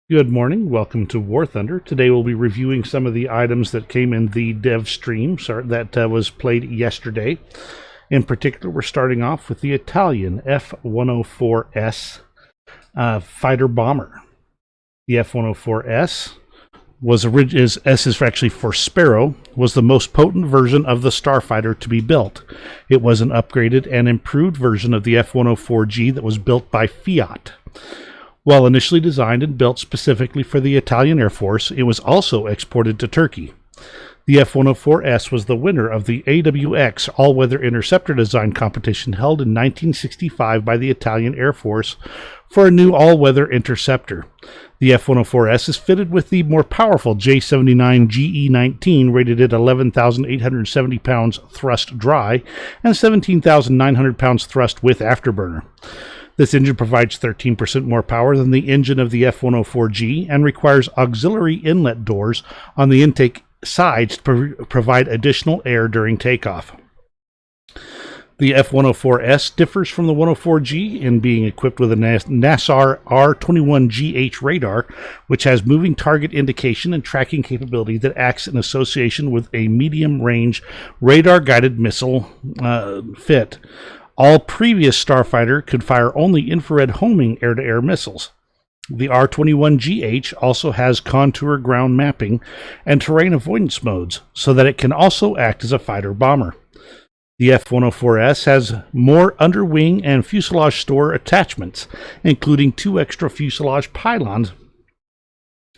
Good morning. Welcome to War Thunder. Today we'll be reviewing some of the items that came in the Devstream that was played yesterday. In particular, we're starting off with the Italian F-104S fighter bomber. The F-104S is actually for Sparrow, was the most potent version of the Starfighter to be built. It was an upgraded and improved version of the F-104G that was built by Fiat. While initially designed and built specifically for the Italian Air Force, it was also exported to Turkey. The F-104S was the winner of the AWX all-weather interceptor design competition held in 1965 by the Italian Air Force for a new all-weather interceptor. The F-104S is fitted with the more powerful J79 GE-19 rated at 11,870 pounds thrust dry and 17,900 pounds thrust with afterburner. This engine provides 13% more power than the engine of the F-104G and requires auxiliary inlet doors on the intake sides to provide additional air during takeoff. The F-104S differs from the 104G in being equipped with a NASAR R21GH radar, which has moving target indication and tracking capability that acts in association with a medium-range radar-guided missile fit. All previous Starfighter could fire only infrared homing air-to-air missiles. The R21GH also has contour ground mapping and terrain avoidance modes, so that it can also act as a fighter-bomber. The F-104S has more underwing and fuselage store attachments, including 2 extra fuselage pylons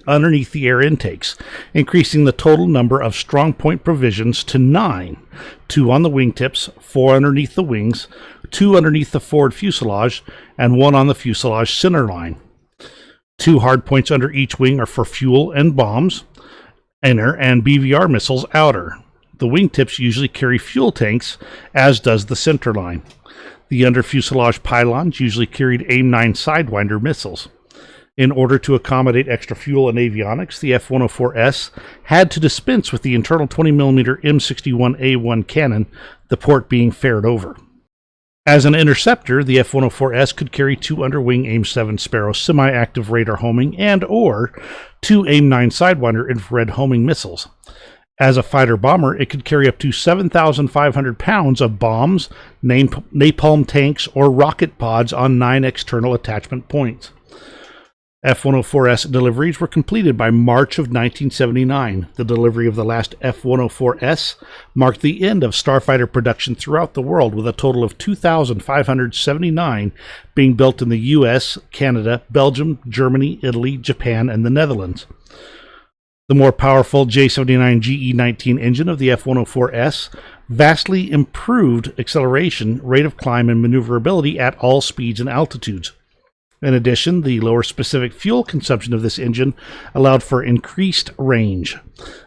underneath the air intakes, increasing the total number of strong point provisions to 9, 2 on the wingtips, 4 underneath the wings, 2 underneath the forward fuselage, and 1 on the fuselage centerline. 2 hard points under each wing are for fuel and bombs, inner, and BVR missiles outer. The wingtips usually carry fuel tanks, as does the centerline. The under fuselage pylons usually carried AIM-9 Sidewinder missiles. In order to accommodate extra fuel and avionics, the F-104S had to dispense with the internal 20mm M61A1 cannon, the port being fared over. As an interceptor, the F-104S could carry 2 underwing AIM-7 Sparrow semi-active radar homing and/or 2 AIM-9 Sidewinder infrared homing missiles. As a fighter-bomber, it could carry up to 7,500 pounds of bombs, napalm tanks, or rocket pods on 9 external attachment points. F-104S deliveries were completed by March of 1979. The delivery of the last F-104S marked the end of Starfighter production throughout the world, with a total of 2,579 being built in the US, Canada, Belgium, Germany, Italy, Japan, and the Netherlands. The more powerful J79 GE-19 engine of the F-104S vastly improved acceleration, rate of climb, and maneuverability at all speeds and altitudes. In addition, the lower specific fuel consumption of this engine allowed for increased range.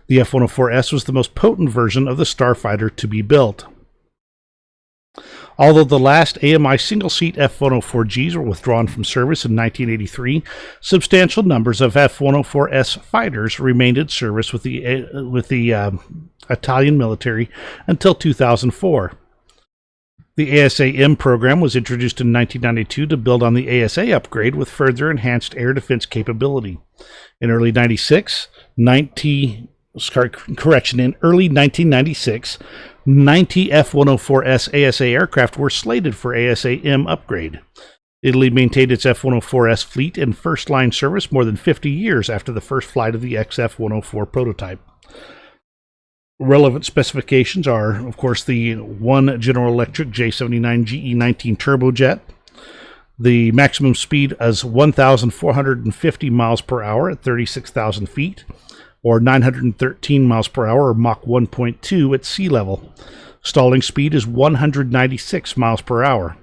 The F-104S was the most potent version of the Starfighter to be built. Although the last AMI single-seat F-104Gs were withdrawn from service in 1983, substantial numbers of F-104S fighters remained in service with the Italian military until 2004. The ASA-M program was introduced in 1992 to build on the ASA upgrade with further enhanced air defense capability. In early 1996, 90 F-104S-ASA aircraft were slated for ASA-M upgrade. Italy maintained its F-104S fleet in first-line service more than 50 years after the first flight of the XF-104 prototype. Relevant specifications are, of course, the 1 General Electric J79 GE-19 turbojet. The maximum speed is 1,450 miles per hour at 36,000 feet, or 913 miles per hour, or Mach 1.2 at sea level. Stalling speed is 196 miles per hour.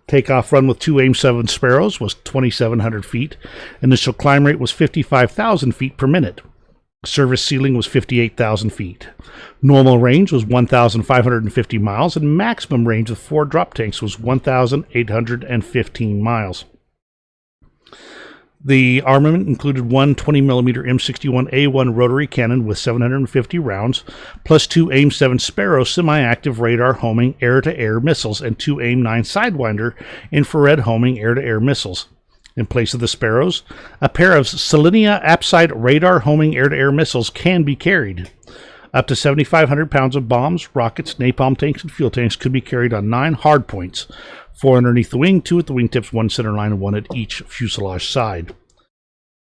Takeoff run with 2 AIM-7 Sparrows was 2,700 feet. Initial climb rate was 55,000 feet per minute. Service ceiling was 58,000 feet. Normal range was 1,550 miles, and maximum range with 4 drop tanks was 1,815 miles. The armament included 1 20mm M61A1 rotary cannon with 750 rounds, plus 2 AIM-7 Sparrow semi-active radar homing air-to-air missiles and 2 AIM-9 Sidewinder infrared homing air-to-air missiles. in place of the Sparrows. A pair of Selenia Apside radar homing air-to-air missiles can be carried. Up to 7,500 pounds of bombs, rockets, napalm tanks, and fuel tanks could be carried on 9 hardpoints, 4 underneath the wing, 2 at the wingtips, 1 center line, and 1 at each fuselage side.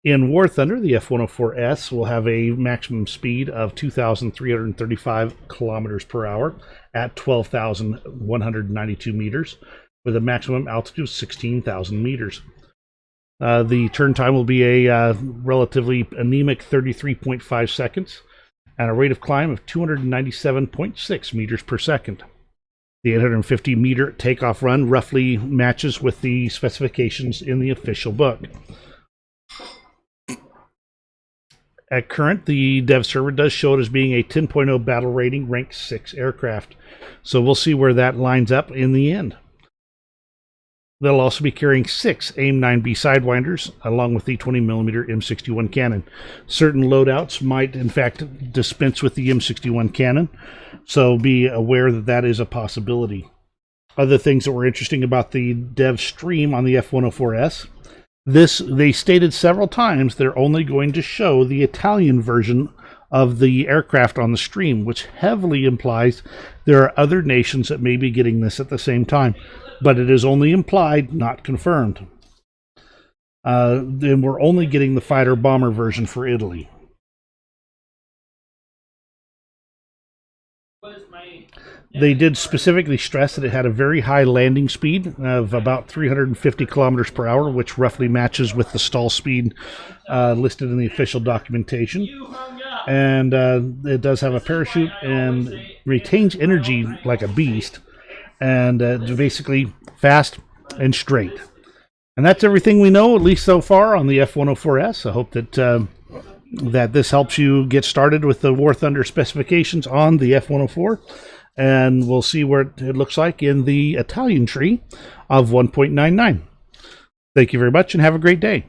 In War Thunder, the F-104S will have a maximum speed of 2,335 kilometers per hour at 12,192 meters, with a maximum altitude of 16,000 meters. The turn time will be a relatively anemic 33.5 seconds, and a rate of climb of 297.6 meters per second. The 850-meter takeoff run roughly matches with the specifications in the official book. At current, the dev server does show it as being a 10.0 battle rating, rank 6 aircraft. So we'll see where that lines up in the end. They'll also be carrying 6 AIM-9B Sidewinders, along with the 20mm M61 cannon. Certain loadouts might, in fact, dispense with the M61 cannon, so be aware that that is a possibility. Other things that were interesting about the dev stream on the F-104S, they stated several times they're only going to show the Italian version of the aircraft on the stream, which heavily implies there are other nations that may be getting this at the same time. But it is only implied, not confirmed. Then we're only getting the fighter-bomber version for Italy. They did specifically stress that it had a very high landing speed of about 350 kilometers per hour, which roughly matches with the stall speed listed in the official documentation. And it does have a parachute and retains energy like a beast. And basically fast and straight. And that's everything we know, at least so far, on the F-104S. I hope that that this helps you get started with the War Thunder specifications on the F-104. And we'll see what it looks like in the Italian tree of 1.99. Thank you very much and have a great day.